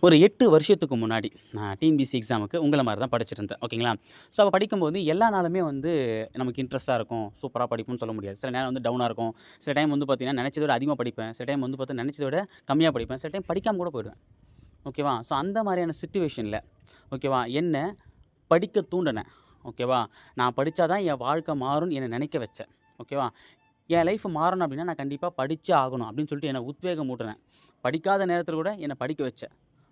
ஒரு 8 வருஷத்துக்கு முன்னாடி நான் டிஎன்பிஎஸ்சி எக்ஸாமுக்கு உங்கள மாரி தான் படிச்சுட்டு இருந்தேன். ஓகேங்களா? ஸோ அப்ப படிக்கும்போது எல்லா நாளுமே வந்து நமக்கு இன்ட்ரெஸ்ட்டா இருக்கும். சூப்பரா படிப்போம்னு சொல்ல முடியாது. சில நேரம் வந்து டவுனா இருக்கும். சில டைம் வந்து பார்த்தீங்கன்னா, நெனைச்சத விட அதிகமா படிப்பேன். சில டைம் வந்து பார்த்தா நெனைச்சத விட கம்மியா படிப்பேன். சில டைம் படிக்காம கூட போயிடுவேன். ஓகேவா? ஸோ அந்த மாரியான சிட்யுவேஷன்ல ஓகேவா? என்ன படிக்க தூண்டுன. ஓகேவா? நான் படிச்சா தான் என் வாழ்க்கை மாறும்னு என்ன நெனைக்க வச்ச. ஓகேவா? என் லைஃப் மாறணும் அப்டின்னா, நான் கண்டிப்பா படிச்சே ஆகணும் அப்டின்னு சொல்லிட்டு என்ன உத்வேகம் ஊட்டுன. படிக்காத நேரத்தில கூட என்ன படிக்க வச்ச.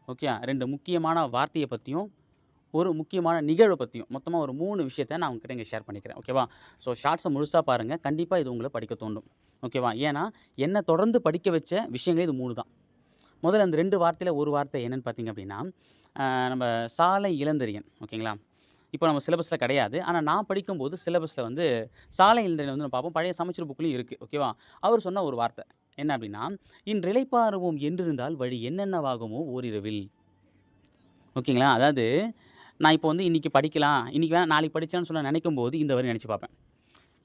ஓகே. 2 முக்கியமான வார்த்தைய பத்தியும், ஒரு முக்கியமான நிகழ்வ பத்தியும், மொத்தமா ஒரு 3 விஷயத்த நான் உங்ககிட்ட இங்க ஷேர் பண்ணிக்கிறேன். ஓகேவா? ஸோ ஷார்ட்ஸ முழுசா பாருங்க. கண்டிப்பா இது உங்கள படிக்க தூண்டும். ஓகேவா? ஏன்னா, என்ன தொடர்ந்து படிக்க வச்ச விஷயங்களே இது 3 தான். முதல்ல அந்த 2 வார்த்தையில ஒரு வார்த்தை என்னன்னு பார்த்தீங்க அப்டின்னா, அ நம்ம சாலை இளந்தரியன். ஓகேங்களா? இப்போ நம்ம சிலபஸ்ல கிடையாது. ஆனா நான் படிக்கும்போது சிலபஸ்ல வந்து சாலை இளந்தரியன் வந்து நம்ம பார்ப்போம். பழைய சமச்சீர் புக்லயும் இருக்கு. ஓகேவா? அவர் சொன்ன ஒரு வார்த்தை. என்ன அப்டின்னா, "இன்றிளைப்பாறுவோம் என்றிருந்தால் வழி என்னென்னவாகுமோ ஓரிரவில்." ஓகேங்களா? அதாவது நான் இப்போ வந்து இன்னைக்கு படிக்கலாம். இன்னைக்கு வேணா நாளைக்கு படிச்சேன்னு சொல்ல நினைக்கும்போது, இந்த வரி நினைச்சு பார்ப்பேன்.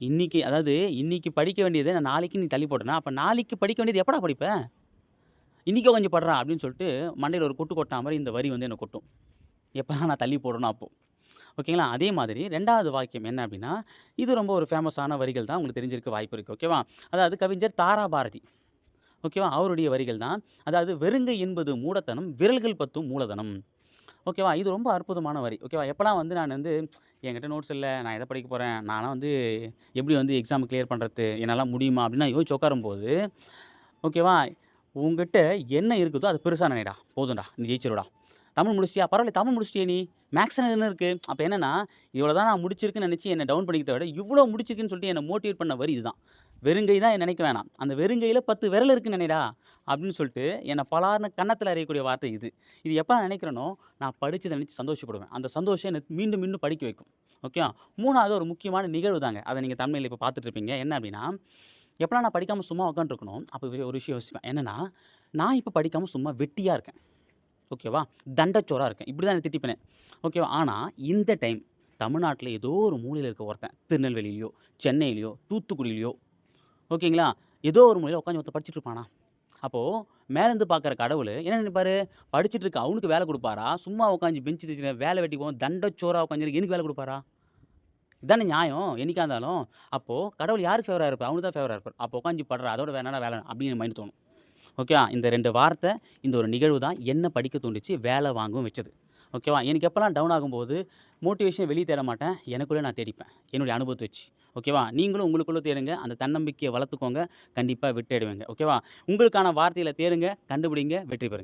இன்னைக்கு அதாவது இன்னைக்கு படிக்க வேண்டியத நான் நாளைக்கு நீ தள்ளி போட்டன்னா, அப்ப நாளைக்கு படிக்க வேண்டியது எப்படா படிப்ப? இன்னைக்கே உட்காந்து பட்றா அப்படின்னு சொல்லிட்டு மண்டையில ஒரு கொட்டு கொட்டுனா மாரி இந்த வரி வந்து என்ன கொட்டும். எப்பலாம் நான் தள்ளி போடணும் அப்போ. ஓகேங்களா? அதே மாதிரி 2வது வாக்கியம் என்ன அப்படின்னா, இது ரொம்ப ஒரு ஃபேமஸான வரிகள் தான். உங்களுக்கு தெரிஞ்சிருக்க வாய்ப்பு இருக்கு. ஓகேவா? அதாவது கவிஞர் தாரா பாரதி. ஓகேவா? அவருடைய வரிகள் தான். அதாவது "வெறுங்கை என்பது மூடத்தனம், விரல்கள் பத்தும் மூலதனம்." ஓகேவா? இது ரொம்ப அற்புதமான வரி. ஓகேவா? எப்பலாம் வந்து நான் வந்து என்கிட்ட நோட்ஸ் இல்ல. நான் எத படிக்க போறேன்? நான்லாம் வந்து எப்படி வந்து எக்ஸாம் கிளியர் பண்றது? என்னால முடியுமா? அப்படின்னு நான் யோசிச்சு உட்காரும்போது, ஓகேவா? உன்கிட்ட என்ன இருக்குதோ அது பெருசா நெனைடா. போதும்டா. நீ ஜெயிச்சுருவடா. தமிழ் முடிச்சிட்டியா? பரவாயில்ல தமிழ் முடிச்சிட்டியே நீ. மேக்ஸ்ல என்ன இருக்கு? அப்ப என்னன்னா, இவ்வளோ தான் நான் முடிச்சிருக்குன்னு நெனச்சு என்ன டவுன் பண்ணிக்கிறத விட, இவ்வளோ முடிச்சிருக்குன்னு சொல்லிட்டு என்ன மோட்டிவேட் பண்ண வரி இதுதான். வெறுங்கை தான் நெனைக்க வேணாம். அந்த வெறுங்கையில 10 விரல் இருக்குன்னு நெனைடா. அப்படின்னு சொல்லிட்டு என்ன பலார்ன்னு கன்னத்துல அறையக்கூடிய வார்த்தை இது. இது எப்ப நான் நெனைக்கிறேனோ, நான் படிச்சத நெனச்சு சந்தோஷப்படுவேன். அந்த சந்தோஷம் என்ன மீண்டும் மீண்டும் படிக்க வைக்கும். ஓகேவா? 3வது ஒரு முக்கியமான நிகழ்வு தாங்க. அத நீங்க தம்ப்நெயில்ல இப்ப பார்த்துட்டு இருப்பீங்க. என்ன அப்படின்னா, எப்பலாம் நான் படிக்காம சும்மா உட்காந்துருக்கனோ, அப்ப ஒரு விஷயம் யோசிப்பேன். என்னன்னா, நான் இப்ப படிக்காம சும்மா வெட்டியா இருக்கேன். ஓகேவா? தண்டச்சோரா இருக்கேன். இப்படி தான் என்ன திட்டிப்பேனே. ஓகேவா? ஆனா, இந்த டைம் தமிழ்நாட்டுல ஏதோ ஒரு மூலையில இருக்க ஒருத்தன், திருநெல்வேலியிலயோ, சென்னையிலயோ, தூத்துக்குடியிலயோ, ஓகேங்களா? ஏதோ ஒரு மூலையில உட்காந்து ஒருத்தன் படிச்சுட்டு இருப்பானா? அப்போ மேலேருந்து பார்க்குற கடவுளு என்ன நினைப்பாரு? படிச்சுட்டு இருக்க அவனுக்கு வேலை குடுப்பாரா? சும்மா உட்காந்து பெஞ்ச் தச்சுன வேலை வெட்டி போவான் தண்டச்சோரா உட்காந்துருக்கு எனக்கு வேலை குடுப்பாரா? இதானே நியாயம் என்னைக்கா இருந்தாலும். அப்போ கடவுள் யாருக்கு ஃபேவரா இருப்பார்? அவனுக்கு தான் ஃபேவரா இருப்பார். அப்போ உட்காந்து படுறா அதோட வேற என்னடா வேலை அப்படின்னு மைண்ட் தோணும். ஓகேவா? இந்த 2 வார்த்தை, இந்த ஒரு நிகழ்வு தான் என்ன படிக்க தூண்டுச்சு, வேலை வாங்கவும் வச்சது. ஓகேவா? எனக்கு எப்பலாம் டவுன் ஆகும்போது, மோட்டிவேஷன் வெளிய தேட மாட்டேன். எனக்குள்ள நான் தேடிப்பேன். என்னுடைய அனுபவத்த வச்சு. ஓகேவா? நீங்களும் உங்களுக்குள்ள தேடுங்க. அந்த தன்னம்பிக்கைய வளர்த்துக்கோங்க. கண்டிப்பா வெற்றி அடைவீங்க. ஓகேவா? உங்களுக்கான வார்த்தைகள தேடுங்க, கண்டுபிடிங்க, வெற்றி பெறுங்க.